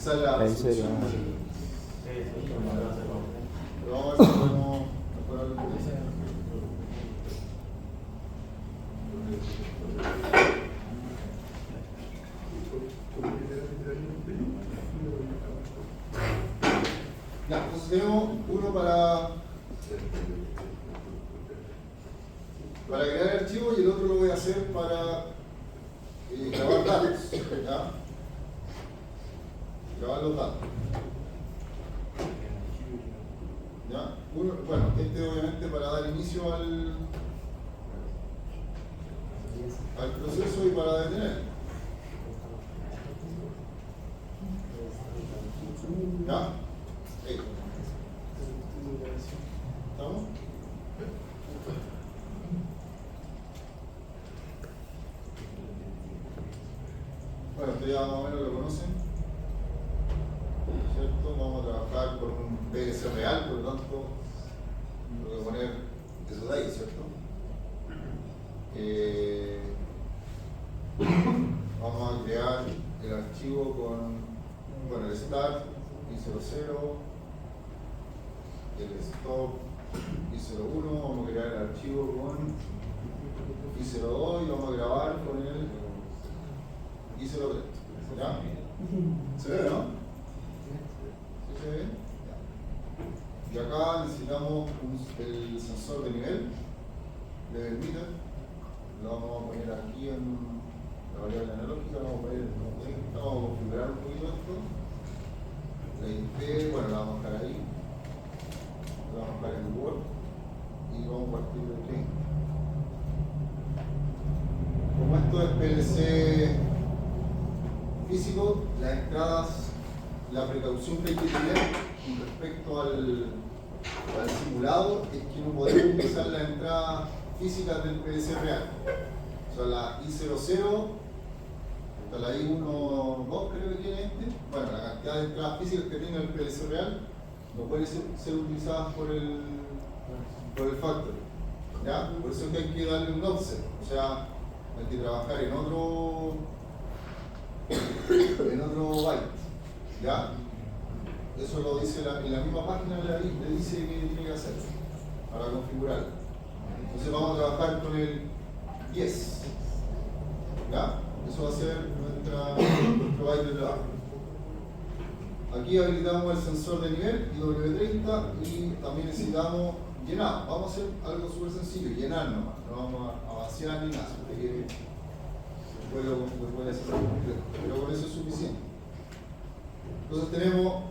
Esa es la ¿En serio? solución. Pero vamos a ver si podemos mejorar un poquito. Ya, entonces tenemos uno para crear archivos y el otro lo voy a hacer para grabar datos. ¿Ya? Grabar los datos. ¿Ya? Bueno, este obviamente para dar inicio al proceso y para detener. ¿Ya? Ahí. ¿Estamos? Bueno, esto ya más o menos lo conocen, ¿cierto? Vamos a trabajar con un PLC real, por lo tanto, voy a poner eso de ahí, ¿cierto? Vamos a crear el archivo con el start i00, el stop i01, vamos a crear el archivo con i02 y vamos a grabar con el i03. ¿Ya? ¿Se ve, no? ¿Sí se ve? Ya. Y acá necesitamos el sensor de nivel, level meter. Lo vamos a poner aquí en la variable analógica, lo vamos a poner en 30, vamos a configurar un poquito esto. La IP, bueno, la vamos a dejar ahí. La vamos a dejar en el Word y vamos a partir de 30. Como esto es PLC físico, las entradas, la precaución que hay que tener con respecto al simulado es que no podemos utilizar las entradas físicas del PLC real. O sea, la I00, hasta la I12 creo que tiene este. Bueno, la cantidad de entradas físicas que tenga el PLC real no pueden ser utilizadas por el factory. ¿Ya? Por eso es que hay que darle un offset. O sea, hay que trabajar en otro byte. ¿Ya? Eso lo dice en la misma página, le dice que tiene que hacer para configurarlo. Entonces vamos a trabajar con el 10. ¿Ya? Eso va a ser nuestro byte de trabajo. Aquí habilitamos el sensor de nivel IW30 y también necesitamos llenar. Vamos a hacer algo súper sencillo, llenar nomás. No vamos a vaciar ni nada. Después lo puede hacer completo, pero con eso es suficiente. Entonces tenemos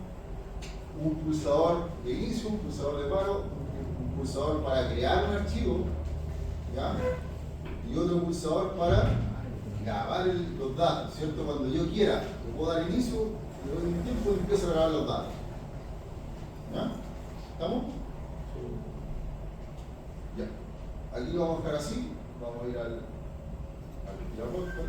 un pulsador de inicio, un pulsador de paro, un pulsador para crear un archivo, ¿ya? Y otro pulsador para grabar los datos, ¿cierto? Cuando yo quiera, le puedo dar inicio, le doy un tiempo y empiezo a grabar los datos. ¿Ya? ¿Estamos? Ya. Aquí lo vamos a dejar así, vamos a ir al giraporta.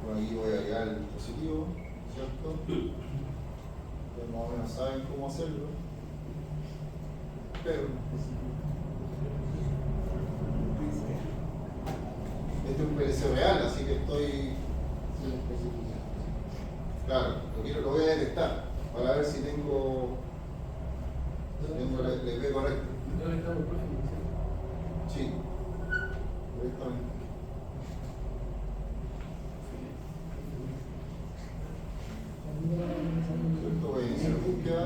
Bueno, aquí voy a agregar el dispositivo, ¿cierto? Ustedes más o menos saben cómo hacerlo. Pero este es un PLC real, así que estoy. Claro, lo voy a detectar para ver si tengo el IP correcto. Sí, correctamente. ¿Cierto? Voy a iniciar búsqueda.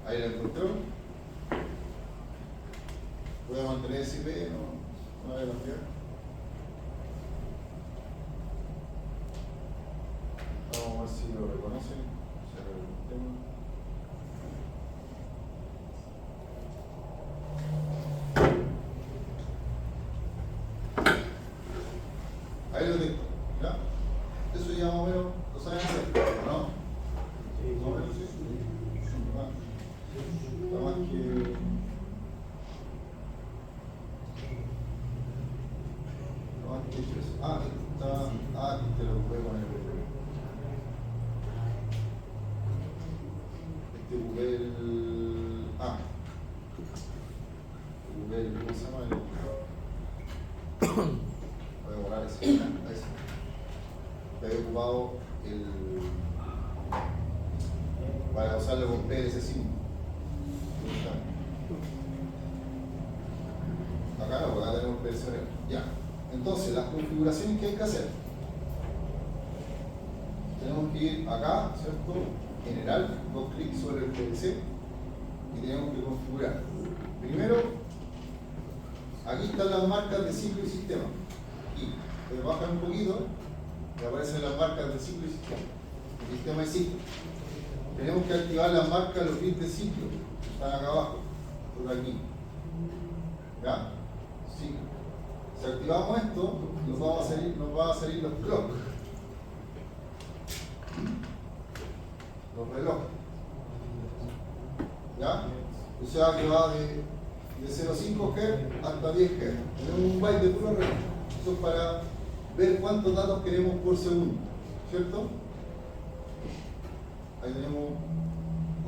Ahí la encontró. Voy a mantener ese IP, no voy a cambiar. Vamos a ver si lo reconocen. Ahí lo tengo, ¿ya? Eso ya más o menos lo saben hacer, ¿no? Sí, más o menos sí. Nada más que. Aquí te lo voy a poner. Google, ¿cómo se llama? Voy a borrar ese. Ahí sí. Que había ocupado el. Para usarlo con PLC5. Acá no, porque acá tenemos PLC. Ya. Entonces, las configuraciones que hay que hacer. Tenemos que ir acá, ¿cierto? General, dos clics sobre el PLC y tenemos que configurar. Primero, aquí están las marcas de ciclo y sistema. Aquí, ustedes bajan un poquito y aparecen las marcas de ciclo y sistema. El sistema y ciclo. Tenemos que activar las marcas, los bits de ciclo, que están acá abajo, por aquí. ¿Ya? Ciclo. Si activamos esto, nos van a salir los clocks. Los relojes. ¿Ya? O sea que va de 0,5 Hz hasta 10 Hz. Tenemos un byte de puro reloj. Eso es para ver cuántos datos queremos por segundo. ¿Cierto? Ahí tenemos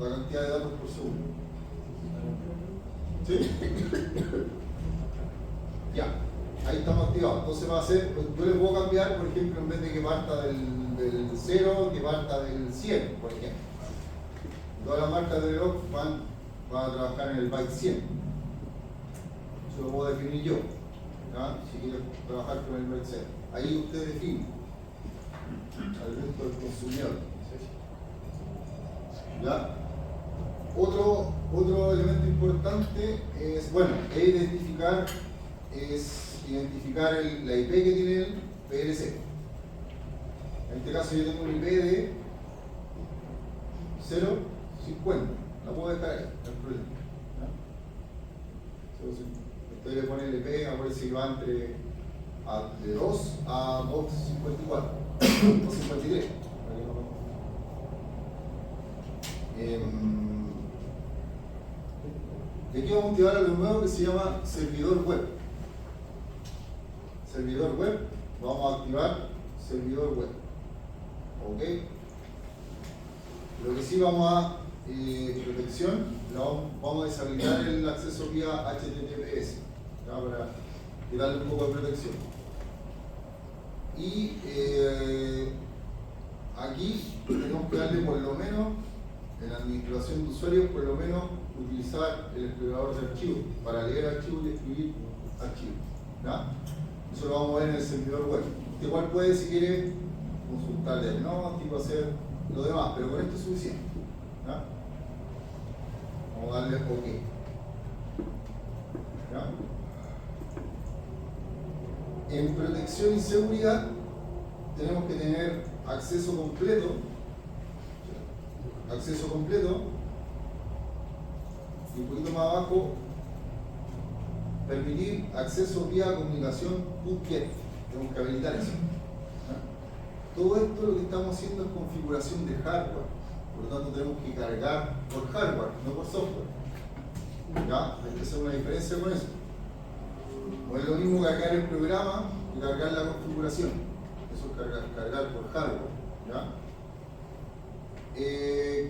la cantidad de datos por segundo. ¿Sí? Ya. Ahí estamos activados. Entonces va a ser, yo le puedo cambiar, por ejemplo, en vez de que parta del 0, que parta del 100, por ejemplo. Todas las marcas de reloj van a trabajar en el byte 100. Eso lo puedo definir yo. ¿Ya? Si quiero trabajar con el byte 0. Ahí usted define al resto del consumidor. ¿Ya? Otro elemento importante es, bueno, identificar la IP que tiene el PLC. En este caso yo tengo un IP de 0.50. La puedo dejar ahí, no hay problema. Usted le pone el IP, aparece que va de 2 a 2.54, 2.53. Y aquí vamos a activar algo nuevo que se llama servidor web. Servidor web, vamos a activar servidor web. ¿Ok? Lo que sí vamos a protección, vamos a deshabilitar el acceso vía HTTPS, ¿ya? Para darle un poco de protección. Y aquí tenemos que darle por lo menos, en la administración de usuarios, por lo menos utilizar el explorador de archivos para leer archivos y escribir archivos. ¿Ya? Eso lo vamos a ver en el servidor web. Usted igual puede, si quiere, consultar diagnóstico, hacer lo demás, pero con esto es suficiente. ¿Ya? Vamos a darle OK. ¿Ya? En protección y seguridad tenemos que tener acceso completo. Y un poquito más abajo, permitir acceso vía comunicación UTF. Tenemos que habilitar eso. Todo esto lo que estamos haciendo es configuración de hardware. Por lo tanto, tenemos que cargar por hardware, no por software. ¿Ya? Hay que hacer una diferencia con eso. No es lo mismo cargar el programa que cargar la configuración. Eso es cargar por hardware. ¿Ya?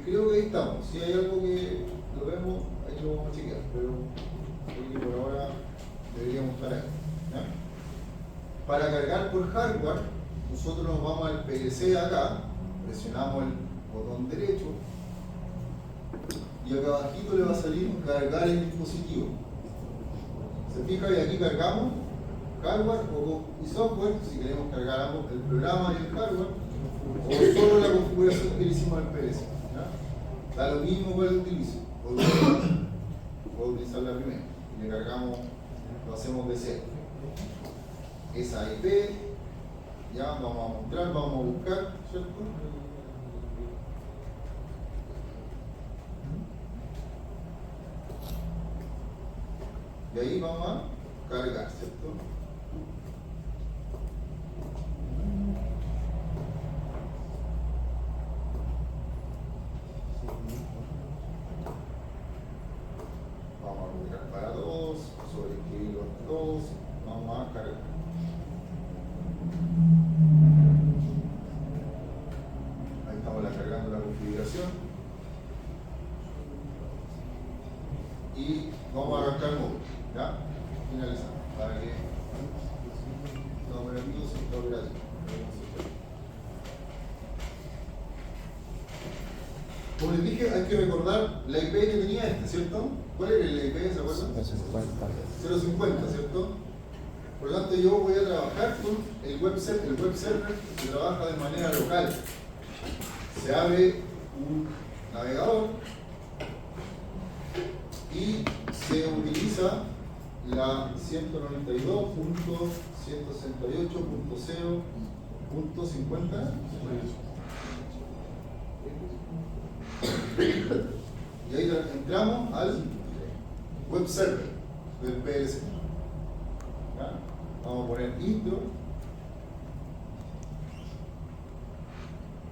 Creo que ahí estamos. Si hay algo que lo vemos, ahí lo vamos a chequear. Pero creo que por ahora deberíamos estar ahí. ¿Ya? Para cargar por hardware, nosotros nos vamos al PLC acá, presionamos el botón derecho y acá abajito le va a salir cargar el dispositivo. Se fija y aquí cargamos hardware y software, si queremos cargar ambos, el programa y el hardware, o solo la configuración que le hicimos al PLC. ¿Ya? Da lo mismo cuál utilizo. Puedo utilizar la primera y le cargamos, lo hacemos de cero. Esa IP, ya vamos a mostrar, vamos a buscar, ¿cierto? Y ahí vamos a cargar, ¿cierto? Vamos a buscar para todos, sobreescribir los dos, vamos a cargar. Ahí estamos cargando la configuración. Y vamos a arrancar el módulo, ¿ya? Finalizamos, para que sistema operativo. Como les dije, hay que recordar la IP que tenía este, ¿cierto? ¿Cuál era la IP, se acuerdan? 050, ¿cierto? Por lo tanto, yo voy a trabajar con el web server que trabaja de manera local. Se abre un navegador y se utiliza la 192.168.0.50 y ahí entramos al web server del PLC. ¿Ya? Vamos a poner intro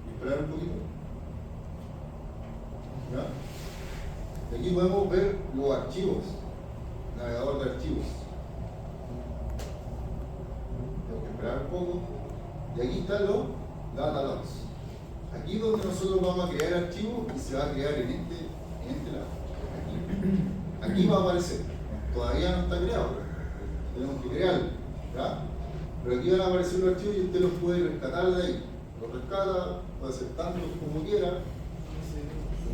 y esperar un poquito. ¿Ya? Y aquí podemos ver los archivos, navegador de archivos. Tengo que esperar un poco. Y aquí están los data logs. Aquí es donde nosotros vamos a crear archivos y se va a crear en este lado. Aquí va a aparecer. Todavía no está creado. Tenemos que crearlo. ¿Ya? Pero aquí van a aparecer los archivos y usted los puede rescatar de ahí. Los rescata, puede hacer tantos como quiera.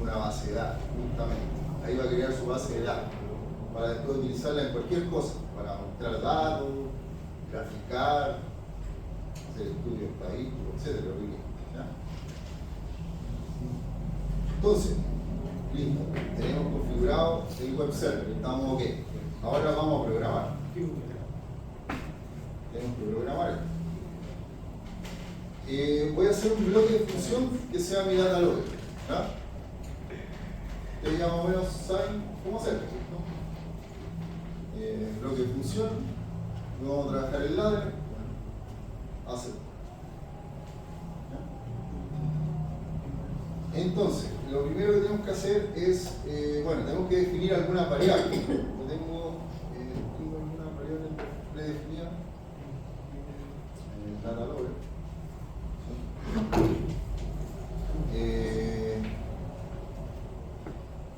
Una base de datos, justamente. Ahí va a crear su base de datos. Para después utilizarla en cualquier cosa. Para mostrar datos, graficar, hacer estudios estadísticos, etc. ¿Ya? Entonces, listo, tenemos configurado el web server, estamos ok. Ahora vamos a programar. Tenemos que programar esto. Voy a hacer un bloque de función que sea mi data logger. ¿Ya? Ustedes ya más o menos saben cómo hacerlo, ¿cierto? Bloque de función, vamos a trabajar el ladder, hacer. Entonces, lo primero que tenemos que hacer es, tenemos que definir algunas variables. Yo tengo alguna variable predefinida. Data logger.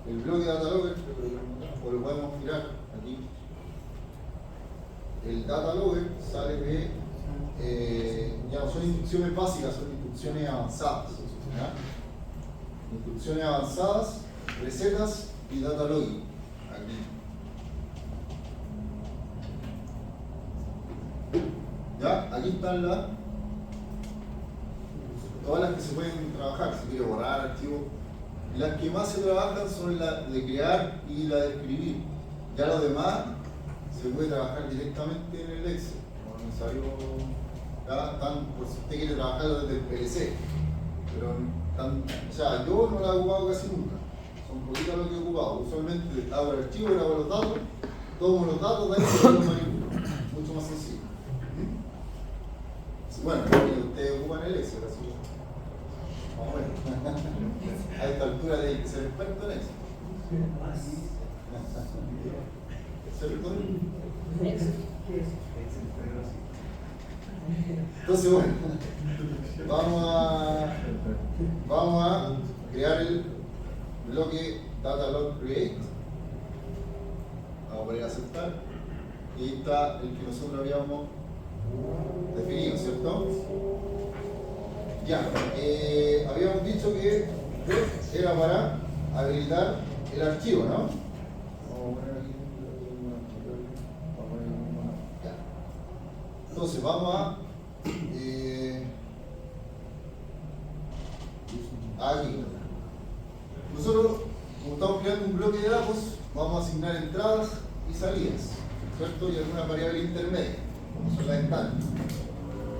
El bloque de data logger, o lo podemos girar aquí. El data logger sale de, ya no son instrucciones básicas, son instrucciones avanzadas. ¿Ya? Instrucciones avanzadas, recetas y data logging. Aquí. ¿Ya? Aquí están todas las que se pueden trabajar. Si quiere borrar archivos. Las que más se trabajan son la de crear y la de escribir. Ya lo demás se puede trabajar directamente en el Excel. No es necesario. Ya están, por si usted quiere trabajar desde el PLC. Pero yo no la he ocupado casi nunca. Son poquitas lo que he ocupado. Usualmente hago el archivo, grabo los datos, tomo los datos de ahí y los manipulo. Mucho más sencillo. Bueno, ustedes ocupan el Excel, así que vamos a ver. A esta altura tienen que ser experto en Excel. ¿Cierto? Entonces, bueno, vamos a crear el bloque datalog create. Vamos a poner aceptar. Y ahí está el que nosotros habíamos definido, ¿cierto? Ya, habíamos dicho que era para habilitar el archivo, ¿no? Vamos a poner aquí. Ya. Entonces, vamos a aquí. Nosotros, como estamos creando un bloque de datos, vamos a asignar entradas y salidas, ¿cierto? Y alguna variable intermedia, como son las estándar.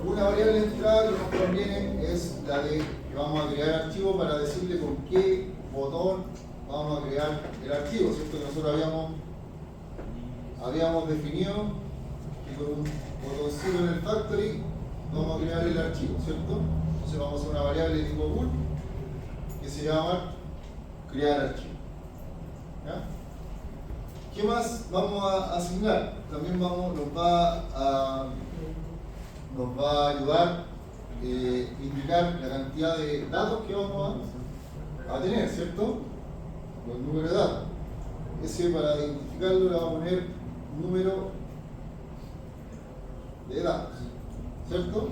Una variable de entrada que nos conviene es la de que vamos a crear archivo para decirle con qué botón vamos a crear el archivo, ¿cierto? Que nosotros habíamos definido que con un botoncito en el factory vamos a crear el archivo, ¿cierto? Entonces vamos a hacer una variable de tipo bool que se llama crear archivo. ¿Ya? ¿Qué más vamos a asignar? También nos va a ayudar indicar la cantidad de datos que vamos a tener, ¿cierto? Los números de datos. Ese, para identificarlo, le vamos a poner número de datos, ¿cierto?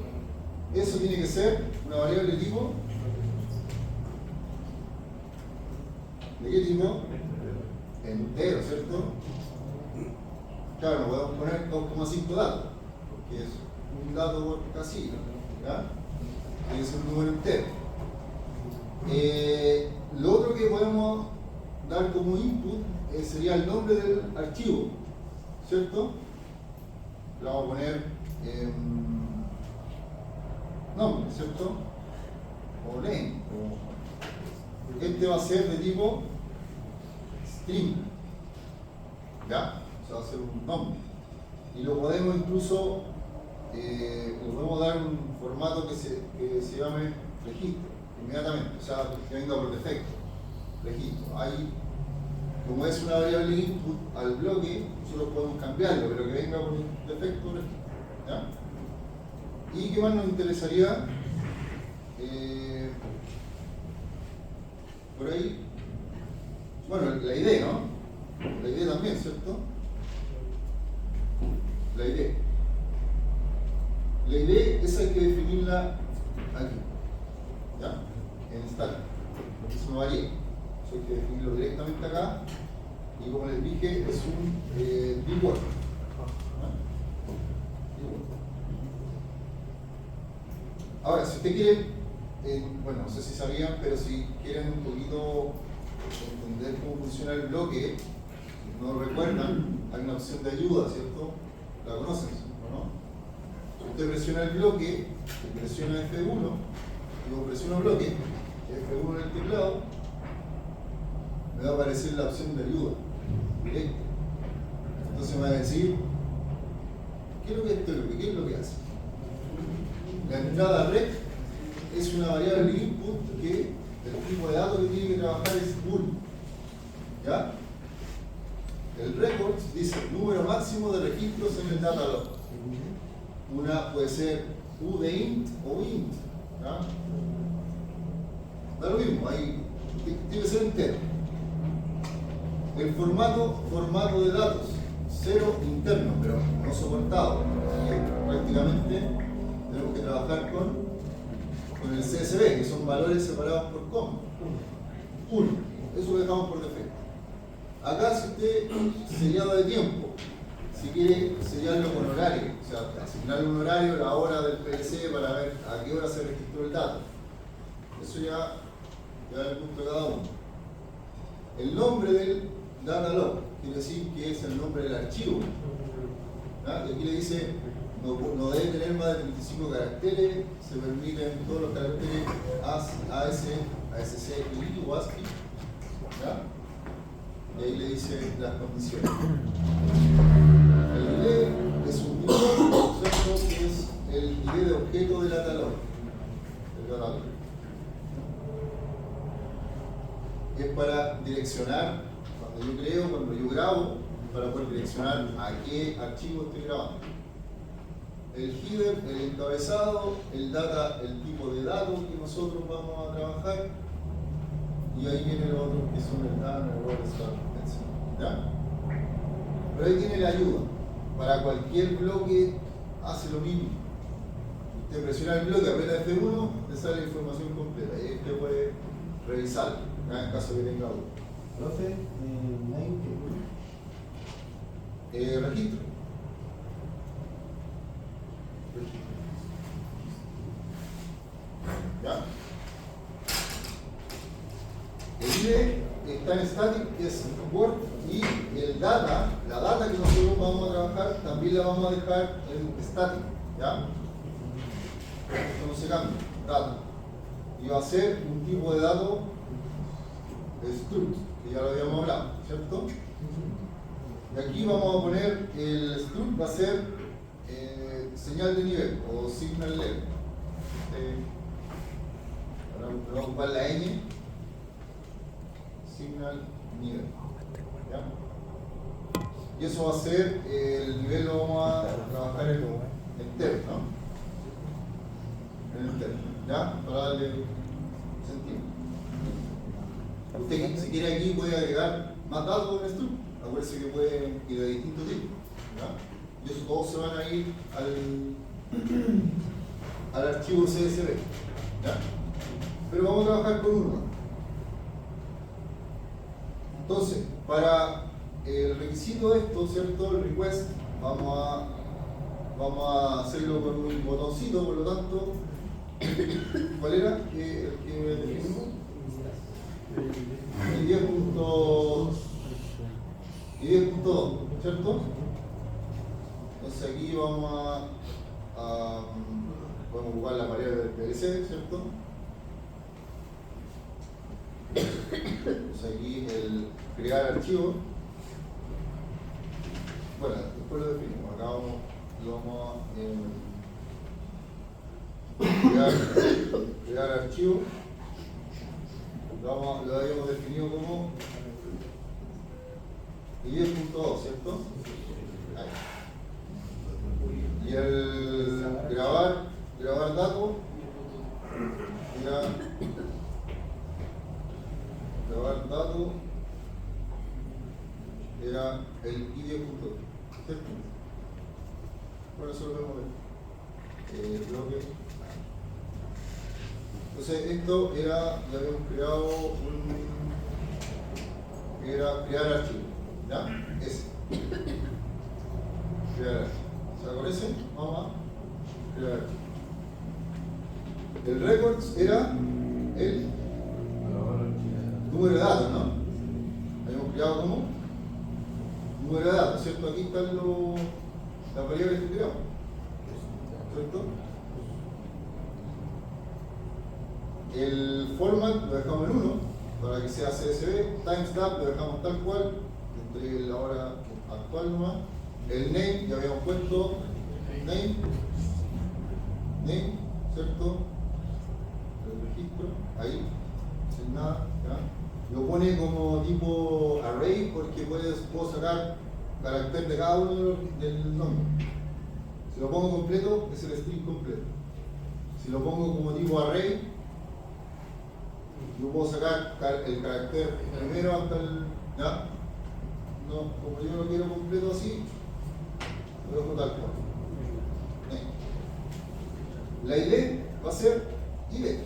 Eso tiene que ser una variable tipo. ¿De qué tipo? Entero, ¿cierto? Claro, no podemos poner 2,5 datos, porque es un dato por casilla, ¿ya? Tiene que ser un número entero. Lo otro que podemos dar como input sería el nombre del archivo, ¿cierto? Le vamos a poner nombre, ¿cierto? O name. Este va a ser de tipo string, ¿ya? O sea, va a ser un nombre. Y lo podemos incluso, le podemos dar un formato que se llame registro, inmediatamente, o sea, que venga por defecto, registro. Ahí, como es una variable input al bloque, nosotros podemos cambiarlo, pero que venga por defecto, registro, ¿ya? ¿Y qué más nos interesaría? Por ahí, bueno, la idea, ¿no? La idea también, ¿cierto? La idea. La idea, esa hay que definirla aquí, ¿ya? En static, porque eso no varía. Eso hay que definirlo directamente acá, y como les dije, es un big-word. Ahora, si usted quiere, bueno, no sé si sabían, pero si quieren un poquito entender cómo funciona el bloque, si no recuerdan, hay una opción de ayuda, ¿cierto? ¿La conocen o no? Si usted presiona el bloque, presiona F1, luego presiona bloque, F1 en el teclado, me va a aparecer la opción de ayuda, directa. Entonces me va a decir, ¿qué es lo que es este bloque? ¿Qué es lo que hace? La entrada rec es una variable input que el tipo de datos que tiene que trabajar es bool. ¿Ya? El records dice número máximo de registros en el data log. Una puede ser U de int o int. ¿Ya? Da lo mismo, ahí tiene que ser entero. El formato de datos, 0 interno, pero no soportado. Así que prácticamente tenemos que trabajar con el CSV, que son valores separados por coma. 1. Eso lo dejamos por defecto. Acá, si usted seriado de tiempo, si quiere seriarlo con horario, o sea, asignarle un horario, la hora del PLC para ver a qué hora se registró el dato. Eso ya da el punto de cada uno. El nombre del data log quiere decir que es el nombre del archivo. ¿Ya? Y aquí le dice no debe tener más de 35 caracteres, se permiten todos los caracteres AS, ASC, y o ASCII. ¿Ya? Y ahí le dice las condiciones. El ID es un tipo, ¿cierto? Que es el ID de objeto del data log. Es para direccionar, cuando yo grabo, para poder direccionar a qué archivo estoy grabando. El header, el encabezado, el data, el tipo de datos que nosotros vamos a trabajar, y ahí vienen los otros que son el data, el error, etc. ¿Ya? Pero ahí tiene la ayuda. Para cualquier bloque hace lo mismo. Usted presiona el bloque, aprieta F1, le sale la información completa y ahí usted puede revisarlo, en caso de que tenga duda. Profe, name, Registro. ¿Ya? El ID está en static, que es Word, y el data, la data que nosotros vamos a trabajar, también la vamos a dejar en static. ¿Ya? Esto no se cambia, data. Y va a ser un tipo de dato struct, que ya lo habíamos hablado, ¿cierto? Y aquí vamos a poner el struct, va a ser señal de nivel o signal level. Ahora vamos a ocupar la N, signal nivel. ¿Ya? Y eso va a ser el nivel, lo vamos a trabajar en entero, ¿no? En entero, ¿ya? Para darle sentido. Usted, si quiere, aquí puede agregar más datos en struct. Acuérdense que pueden ir de distintos tipos, ¿ya? Y eso todos se van a ir al al archivo CSV. ¿Ya? Pero vamos a trabajar con uno. Entonces, para el requisito de esto, ¿cierto? El request, vamos a hacerlo con un botoncito, por lo tanto, ¿cuál era? El que definimos. El 10.2, ¿cierto? Entonces aquí vamos a ocupar la variable del PLC, ¿cierto? Entonces aquí el crear archivo. Bueno, después lo definimos. Acá lo vamos a crear archivo. Lo habíamos definido como 10.2, ¿cierto? Ahí. Y el grabar datos era el ID.2, ¿cierto? Por eso lo vemos bloque. Entonces esto era, ya habíamos creado era crear archivo, ¿ya? Ese. Crear archivo. O sea, con ese vamos a crear archivo. El records era el número de datos, ¿no? Habíamos creado como número de datos, ¿cierto? Aquí están las variables que creamos, ¿cierto? El format lo dejamos en 1 para que sea CSV, timestamp lo dejamos tal cual, entre la hora actual nomás. El name, ya habíamos puesto name, ¿cierto? El registro, ahí, sin nada, ¿ya? Lo pone como tipo array porque puedo sacar carácter de cada uno del nombre. Si lo pongo completo, es el string completo. Si lo pongo como tipo array, yo puedo sacar el carácter primero hasta el. ¿Ya? No, como yo lo quiero completo así, lo dejo tal cual. La ID va a ser ID.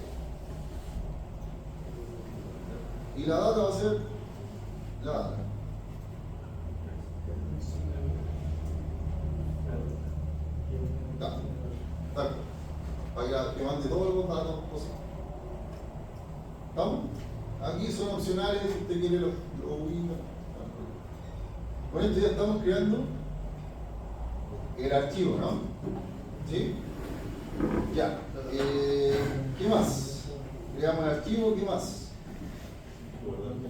Y la data va a ser la data. Tal. Para que mande todos los datos posibles. ¿Estamos? Aquí son opcionales si usted quiere lo ubica. Con esto ya estamos creando el archivo, ¿no? ¿Sí? Ya. ¿Qué más? Creamos el archivo, ¿qué más?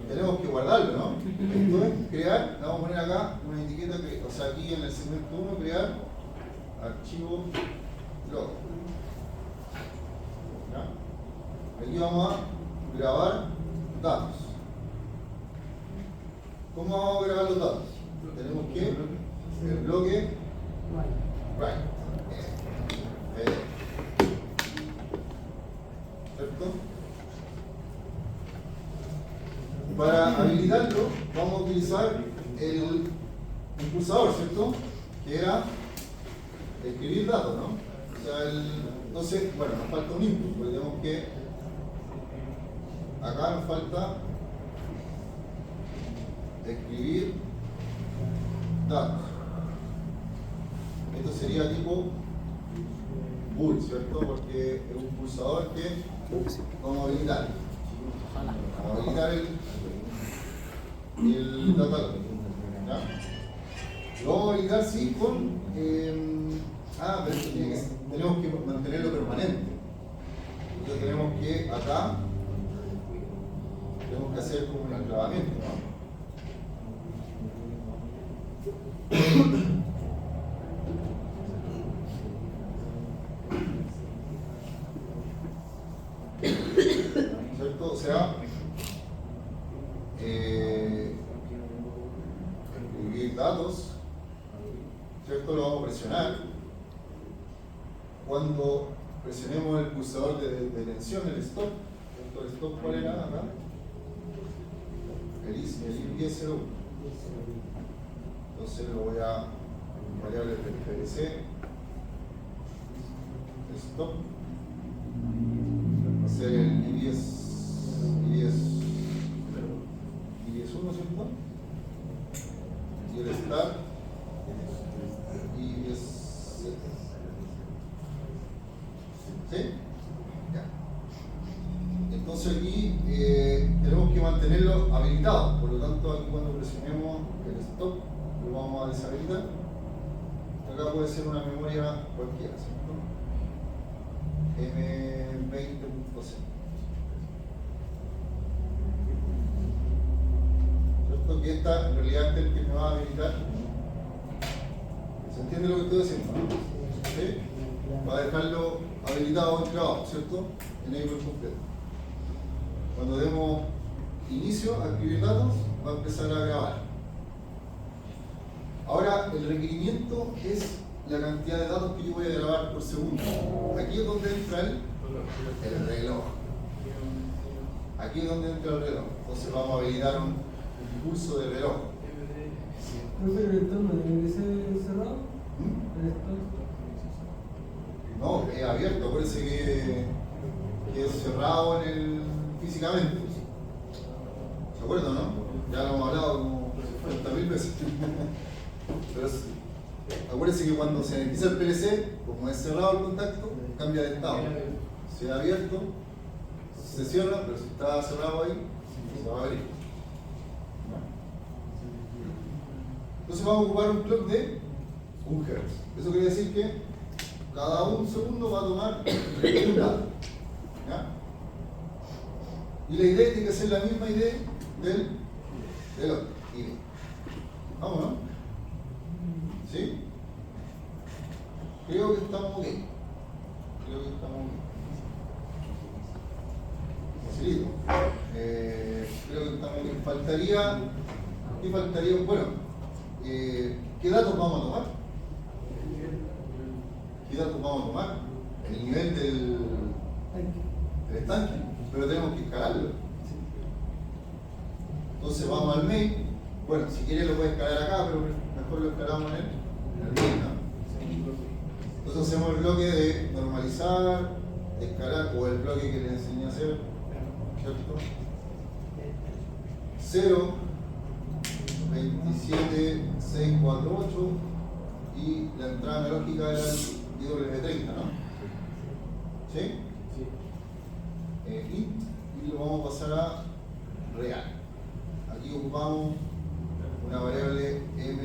Tenemos que guardarlo, ¿no? Esto es crear, le vamos a poner acá una etiqueta, o sea, aquí en el segmento 1, crear archivo log. ¿Ya? Aquí vamos a grabar datos. ¿Cómo vamos a grabar los datos? Tenemos que el bloque write. ¿Cierto? Para habilitarlo vamos a utilizar el impulsador, ¿cierto? Que era escribir datos, ¿no? O sea, entonces, bueno, nos falta un input, porque tenemos que acá nos falta escribir datos. Esto sería tipo bool, ¿cierto? Porque es un pulsador que vamos a habilitar. Vamos a habilitar el data log. ¿Ya? Lo vamos a habilitar sí con pero tenemos que mantenerlo permanente. Entonces tenemos que acá tenemos que hacer como un enclavamiento, ¿no? ¿Cierto? O sea, escribir datos, ¿cierto? Lo vamos a presionar. Cuando presionemos el pulsador de detención, el stop, ¿cierto? El stop, ¿cuál era acá? El IS01. Entonces lo voy a variable del PLC, stop, ser el I10 1, ¿cierto? Y el start I10 7. ¿Sí? Ya. Entonces aquí tenemos que mantenerlo habilitado, por lo tanto aquí cuando presionemos el stop lo vamos a deshabilitar. Acá puede ser una memoria cualquiera, ¿cierto? M20.c. ¿Cierto? Que esta en realidad es el que me va a habilitar. ¿Se entiende lo que estoy diciendo? ¿Sí? Va a dejarlo habilitado en grabado, ¿cierto? Enable completo. Cuando demos inicio a escribir datos, va a empezar a grabar. Ahora, el requerimiento es la cantidad de datos que yo voy a grabar por segundo. Aquí es donde entra el reloj. Aquí es donde entra el reloj. Entonces vamos a habilitar un pulso de reloj. ¿Profe, el entorno tiene que ser cerrado? ¿El entorno? No, es abierto, acuérdense que es cerrado físicamente. ¿Se acuerdan, no? Ya lo hemos hablado como 40.000 veces. Pero acuérdense que cuando se inicia el PLC, como es cerrado el contacto, cambia de estado. Si es abierto, se cierra, pero si está cerrado ahí, se va a abrir. Entonces vamos a ocupar un clock de 1 Hz. Eso quiere decir que cada 1 segundo va a tomar un dato. ¿Ya? Y la idea tiene que ser la misma idea del otro. Vamos, ¿no? ¿Sí? Creo que estamos ok. Facilito. Creo que estamos ok. ¿Qué faltaría? Bueno, ¿qué datos vamos a tomar? ¿Qué datos vamos a tomar? El nivel del estanque, pero tenemos que escalarlo. Entonces vamos al main. Bueno, si quieres lo puedes escalar acá, pero mejor lo escalamos en el main, ¿no? Entonces hacemos el bloque de normalizar, escalar, o el bloque que les enseñé a hacer, ¿cierto? 0, 27, 648 y la entrada analógica era el IW30, ¿no? ¿Sí? Y lo vamos a pasar a real. Aquí ocupamos una variable M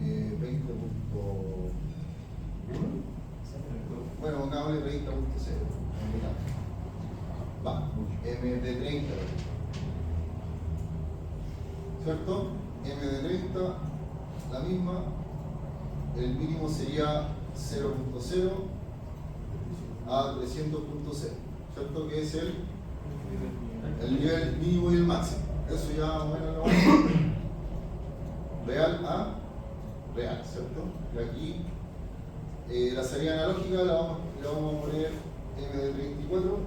20.1. Bueno, pongámosle 30.0. Va, M de 30. ¿Cierto? M de 30, la misma. El mínimo sería 0.0 a 300.0, ¿cierto? Que es el nivel mínimo y el máximo. Eso ya más o menos lo vamos a ver. Real a real, ¿cierto? Y aquí la salida analógica le vamos a poner M de 34.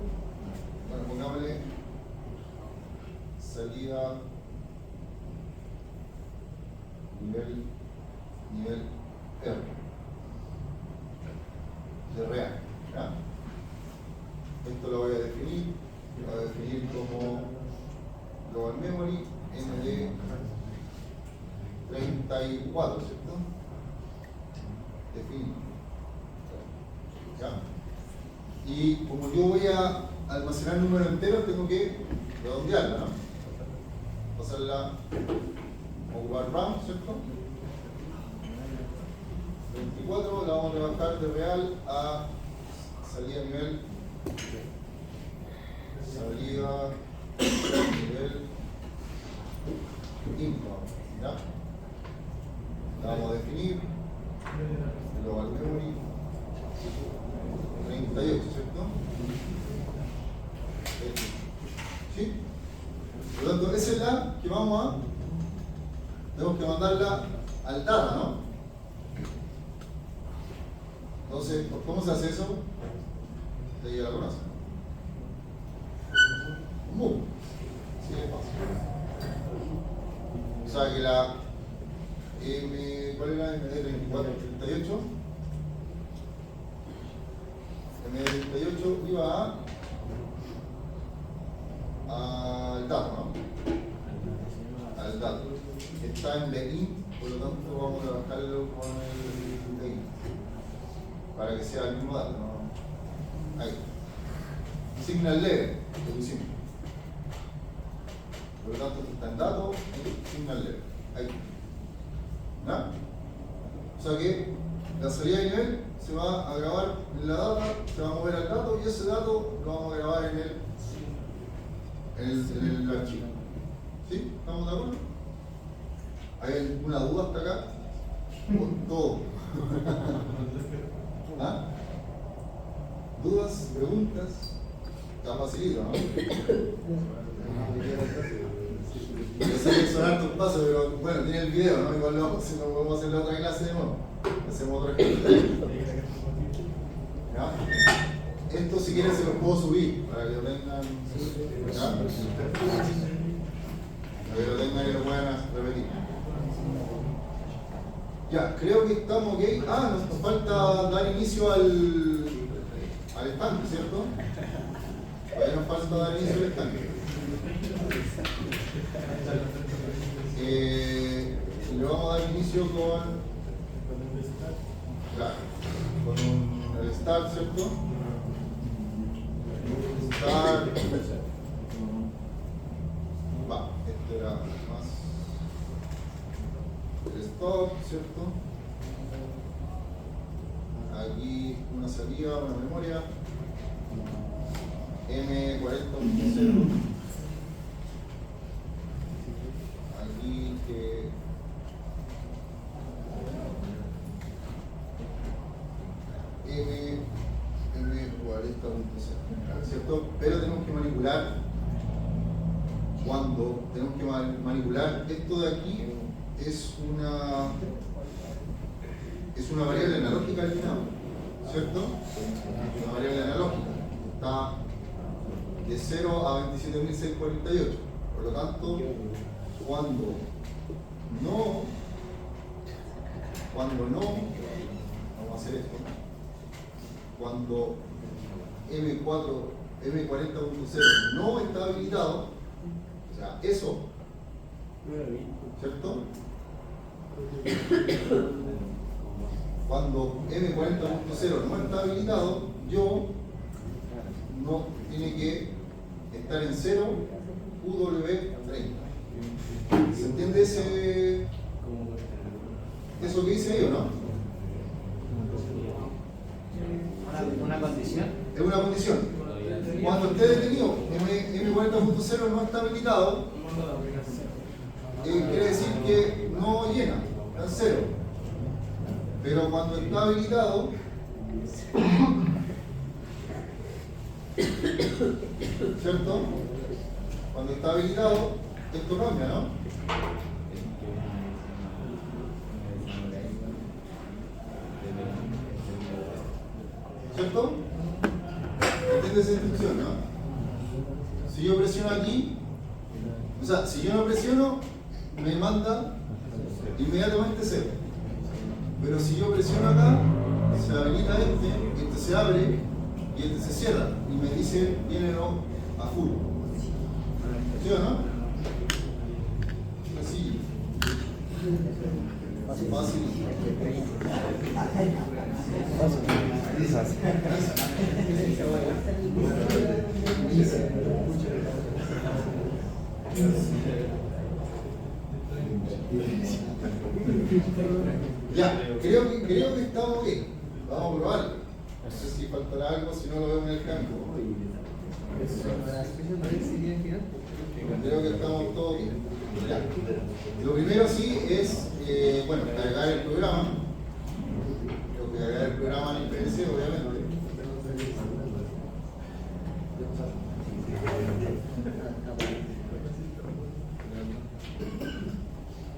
Bueno, pongámosle salida nivel R de real, ¿ya? Esto lo voy a definir como global memory M de 34, ¿cierto? Definir. ¿Ya? Y como yo voy a almacenar números enteros, tengo que redondearla, ¿no? Pasarla, ocupar RAM, ¿cierto? 24 la vamos a rebajar de real a salida nivel info, ¿ya? La vamos a definir global memory 38, ¿cierto? ¿Sí? Por lo tanto, esa es la que tenemos que mandarla al data, ¿no? Entonces, ¿cómo se hace eso? Ustedes ya la conocen. Un move. Así de fácil. O sea que la ¿cuál era? MD3438. MD38 iba a está en begin, por lo tanto vamos a trabajarlo con el begin para que sea el mismo dato, ¿no? Ahí. Signal level, lo pusimos. Por lo tanto, está en dato y signal level. Ahí. ¿No? O sea que la salida de nivel se va a grabar en la data, se va a mover al dato y ese dato lo vamos a grabar en el archivo. ¿Sí? ¿Estamos de acuerdo? ¿Hay alguna duda hasta acá? Todo. ¿Ah? ¿Dudas? ¿Preguntas? Está facilito, ¿no? Yo sé que sonar tus pasos, pero bueno, tiene el video, ¿no? Igual no podemos hacer la otra clase de nuevo. Hacemos otra clase. ¿Ya? Esto si quieren se los puedo subir para que lo tengan. ¿Ya? Para que lo tengan y lo puedan repetir. Ya, creo que estamos ok. Ah, nos falta dar inicio al estanque, ¿cierto? Todavía nos falta dar inicio al estanque. Le vamos a dar inicio con el start, ¿cierto? Start. Va, este era más el stop, ¿cierto? Aquí una salida, una memoria. M40.0. Aquí que M40.0, ¿cierto? Pero tenemos que manipular esto de aquí es una variable analógica al final, ¿cierto? Una variable analógica está de 0 a 27.648. Por lo tanto, cuando no, vamos a hacer esto, cuando M40.0 no está habilitado, o sea, eso, ¿cierto? Cuando M40.0 no está habilitado, yo no tiene que estar en 0 UW30. ¿Se entiende eso que dice ahí o no? ¿Una condición? Es una condición. Cuando esté detenido, M40.0 no está habilitado, quiere decir que no llena, está en 0. Pero cuando está habilitado, ¿cierto? Cuando está habilitado, esto cambia, ¿no? ¿Cierto? ¿Entiendes esa instrucción, no? Si yo presiono aquí, o sea, si yo no presiono, me manda inmediatamente 0. Pero si yo presiono acá, se habilita este se abre y este se cierra y me dice llénelo a full. ¿Sí o no? Así. Fácil. Ya, creo que estamos bien. Vamos a probarlo. No sé si faltará algo, si no lo veo en el campo. Creo que estamos todos bien. Ya. Lo primero sí es, cargar el programa. Tengo que cargar el programa en el PC, obviamente.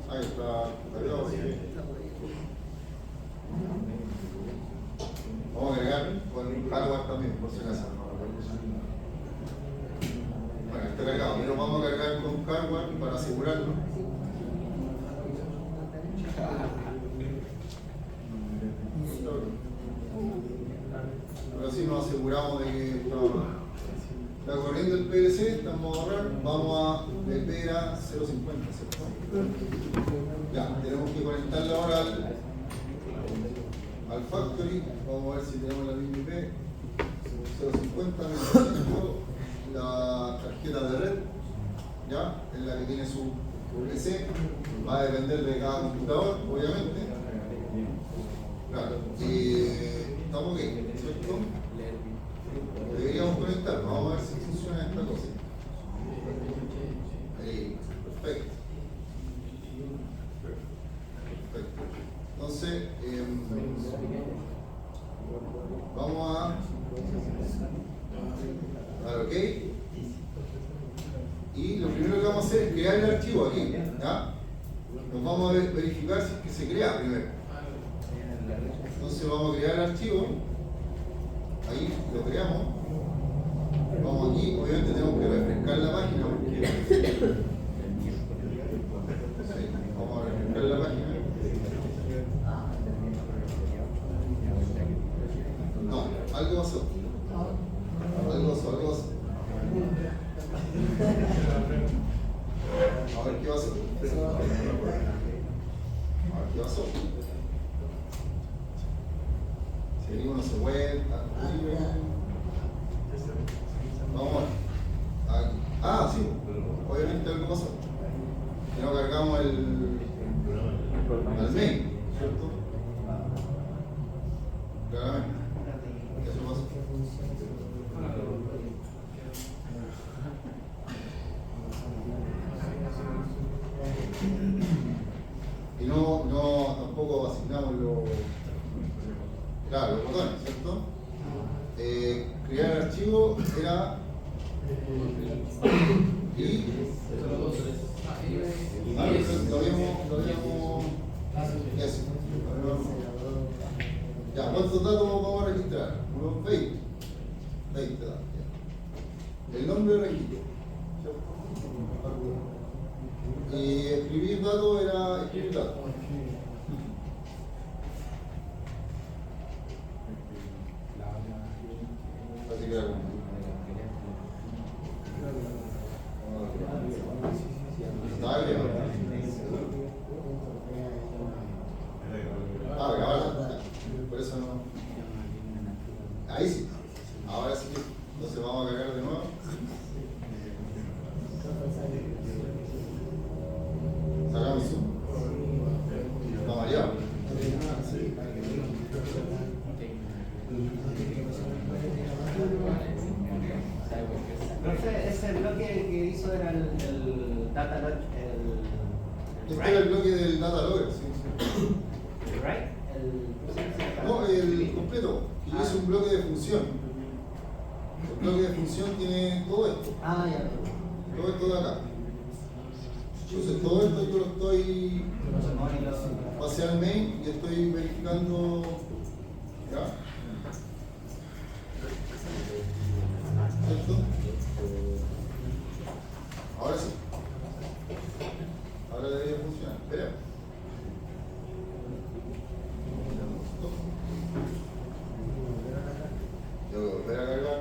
Ahí está cargado, así que vamos a agregar con hardware también, por si acaso. Bueno, está cargado, pero vamos a cargar con hardware para asegurarlo. Pero así nos aseguramos de que está Está corriendo el PLC, estamos a borrar, vamos a volver a 0.50, ¿cierto? Ya, tenemos que conectarla ahora al factory. Vamos a ver si tenemos la misma IP. 0.50, la tarjeta de red, ya, es la que tiene su PC. Va a depender de cada computador, obviamente. Claro, estamos ok, ¿cierto? Deberíamos conectar, vamos a ver si funciona esta cosa. Ahí, perfecto. Perfecto. Entonces, vamos a dar ok. Y lo primero que vamos a hacer es crear el archivo aquí. ¿Ya? Nos vamos a verificar si es que se crea primero. Entonces vamos a crear el archivo. Ahí lo creamos. Vamos aquí, obviamente tenemos que refrescar la página porque sí, vamos a refrescar la página. No, algo pasó. Algo pasó. A ver qué pasó. Si el no se vuelta. Vamos a ver. Aquí. Ah, sí. Obviamente algo pasó. Y no cargamos el main, ¿cierto? Claramente. Eso pasó. Y no tampoco asignamos los botones, ¿cierto? Crear el archivo era y lo habíamos eso. Ya, ¿cuántos datos vamos a registrar? Unos 20 datos. Ya. El nombre del registro, ¿cierto? Y escribir datos era escribir datos. Así que era como. Estaba agregado. Ahora, por eso no. Ahí sí. Ahora sí. Entonces vamos a cargar de nuevo. Sacamos zoom. Está variado. Profe, ese bloque que hizo era el data log, Este era el bloque del data logger, sí. el write, No, el completo. Y es un bloque de función. El bloque de función tiene todo esto. Ah, ya. Todo esto de acá. Entonces todo esto yo lo estoy pasé al main y estoy verificando. ¿Ya? ¿Cierto? Ahora sí. Ahora debería funcionar. Esperemos. Yo voy a volver a cargar.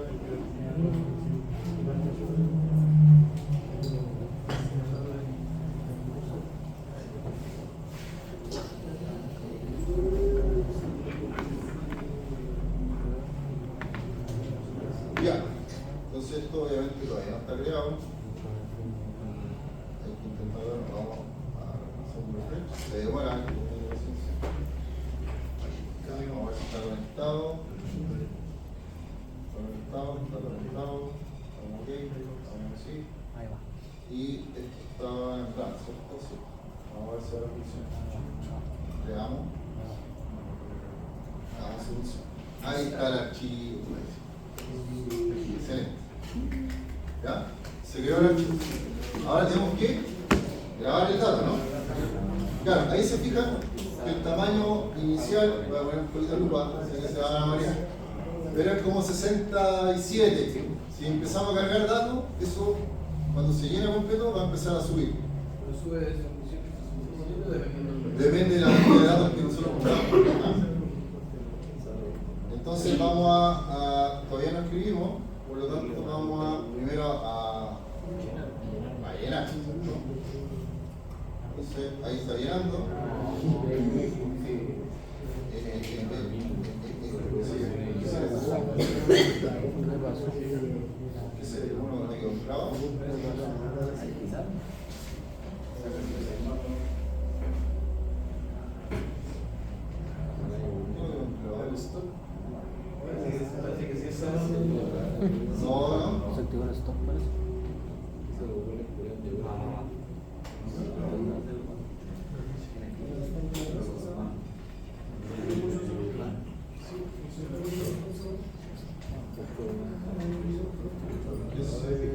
Ya. Entonces esto obviamente todavía no está creado. Hay que intentarlo. Vamos a hacer un refresh. Se demora. Vamos a ver si está conectado. Está conectado. Estamos ok. Estamos así. Ahí va. Y esto está en blanco, ¿cierto? Sí. Vamos a ver si ahora funciona. Le damos. Vamos si funciona. Ahí está el archivo. Excelente. ¿Ya? Se creó el archivo. Ahora tenemos que grabar el dato, ¿no? Claro, ahí se fijan que el tamaño inicial, voy a poner un poquito de lupa, sé que se van a marear, pero es como 67. Si empezamos a cargar datos, eso cuando se llena completo va a empezar a subir. Pero sube de 57 dependiendo. Depende de la cantidad de datos que nosotros compramos. Entonces vamos todavía no escribimos, por lo tanto vamos a Entonces, ahí está llenando. Ese uno que compraba. No, ¿Se activó el stop, parece?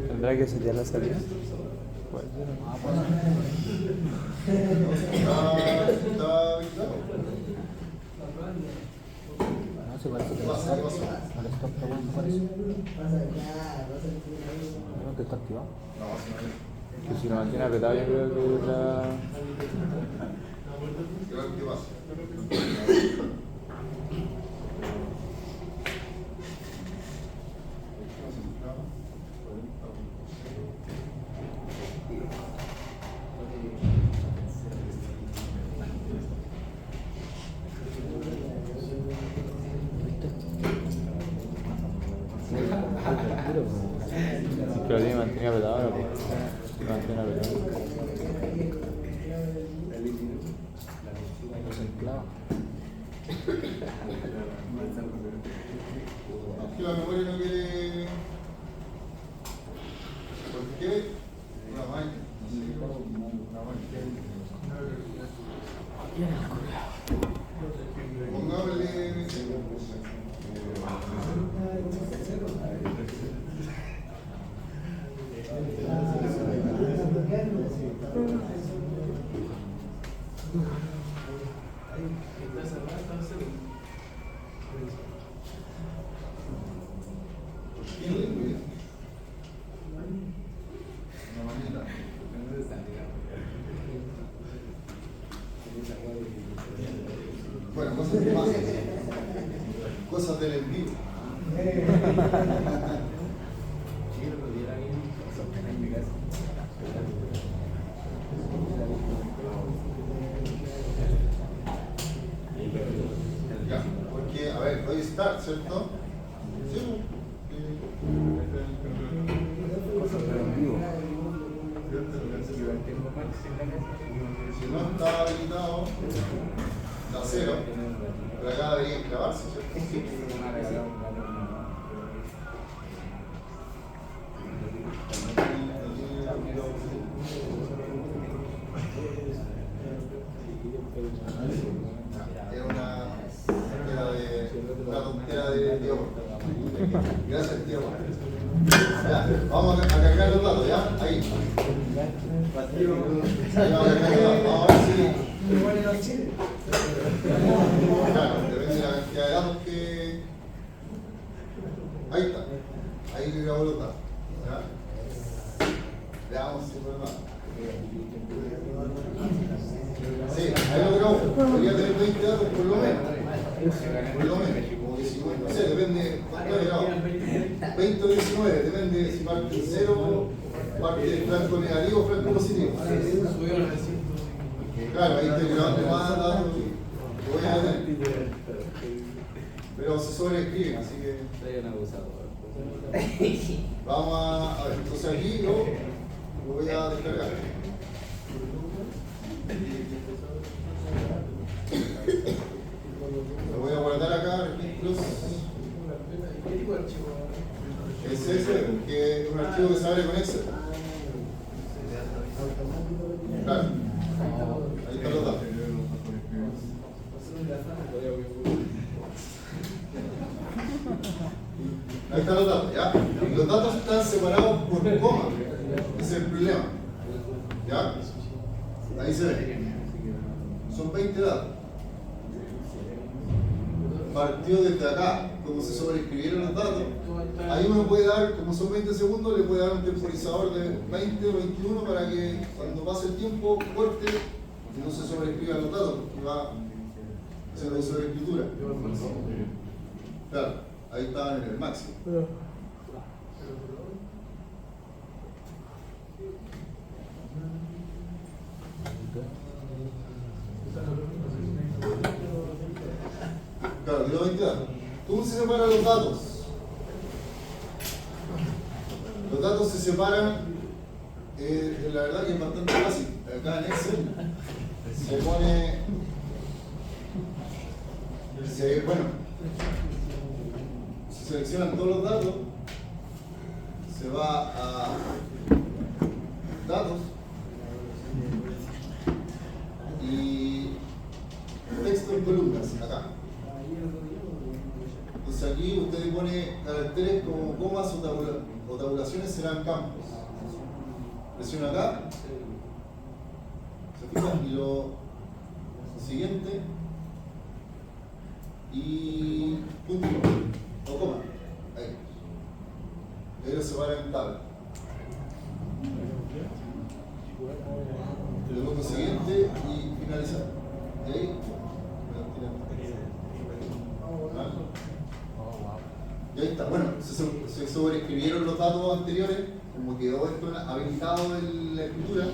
¿Tendrá que setear la salida? está habilitado. No, se parece que ¿Qué pasa? ¿Qué pasó? al stop está bueno, parece. No, que está activado. No, Que si lo mantiene apretado, yo creo que la... ¿qué pasa? Que lo tiene mantenido apretado ahora, pues. Lo mantiene apretado. Se enclava. Aquí la memoria no quiere. ¿Por qué? Una máquina. Una máquina. Pongámosle. Bueno, cosas que pasan. Cosas del en vivo. Ya, porque, a ver, doy start, ¿cierto? Sí. Si no está habilitado, da 0, pero acá debería clavarse, ¿cierto? Sí. Una tontera de Diego. Gracias, Diego. Ya, vamos a cargar los datos, ¿ya? Ahí. Ahí vamos a cargar los datos. Vamos a ver si. Claro, depende de la cantidad de datos que. Ahí está. Ahí le grabo los datos. ¿Ya? Veamos si es verdad. Sí, ahí lo grabo. Debería tener 20 datos por lo menos. Por lo menos, como 19. No sé, depende cuánto he grabado. 20 o 19, depende si parte en 0, parte de franco negativo o franco positivo. Claro, ahí estoy grabando más datos que voy a tener. Pero se sobreescriben, así que. Vamos a ver, entonces aquí lo voy a descargar. Lo voy a guardar acá, registros. ¿Qué tipo de archivo? Es ese, que es un archivo que se abre con Excel. Claro. Ahí están los datos. Ahí están los datos, ¿ya? Y los datos están separados por coma. Ese es el problema. ¿Ya? Ahí se ve. Son 20 datos. Partió desde acá, como se sobreescribieron los datos. Ahí uno puede dar, como son 20 segundos, le puede dar un temporizador de 20 o 21 para que cuando pase el tiempo corte y no se sobreescriban los datos, porque va haciendo sobreescritura. Claro, ahí estaban en el máximo. Okay. ¿Cómo se separan los datos? Los datos se separan, la verdad que es bastante fácil. Acá en Excel se pone, se seleccionan todos los datos, se va a datos y texto en columnas, acá. Entonces aquí usted pone caracteres como comas o tabulaciones serán campos. Presiona acá, se fijan, y lo siguiente, y punto o coma. Ahí. Y ahí lo separa en tabla. El punto siguiente y finalizar. Y ahí. Y ahí está. Bueno, se sobreescribieron los datos anteriores, como quedó esto habilitado en la escritura.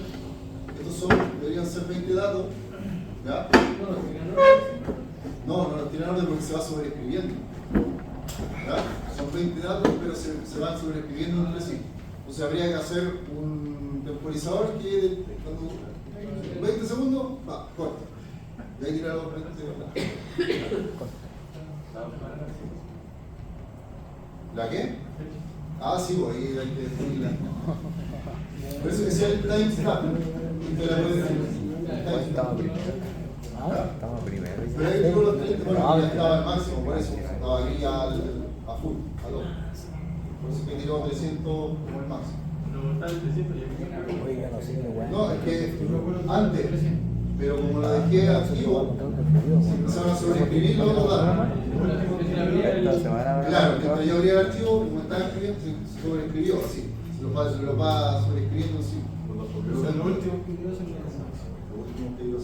Estos deberían ser 20 datos. ¿Ya? No los tiran en orden porque se va sobreescribiendo. ¿Ya? Son 20 datos, pero se van sobreescribiendo entre sí. Entonces habría que hacer un temporizador que cuando 20 segundos, va, corta. Y ahí tirar los 20 segundos. ¿La qué? Ah, sí, pues ahí hay que definirla. Por eso decía el timestamp. Usted la puede definir. Estamos primero. Pero ahí tuvo los 30, bueno, ya estaba al máximo, por eso estaba aquí a full, a 2. Por eso que tiró 300 como el máximo. Oiga, no sé qué bueno. No, es que antes, pero como lo dejé activo, se empezaron a sobreescribir los otros datos. Claro, mientras yo abría el archivo, como estaba escribiendo, se sobreescribió así. Se lo va sobreescribiendo así. Los últimos que dio son los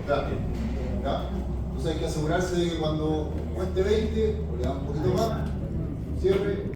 claro. ¿Ya? Entonces hay que asegurarse de que cuando cueste 20, o le da un poquito más, cierre.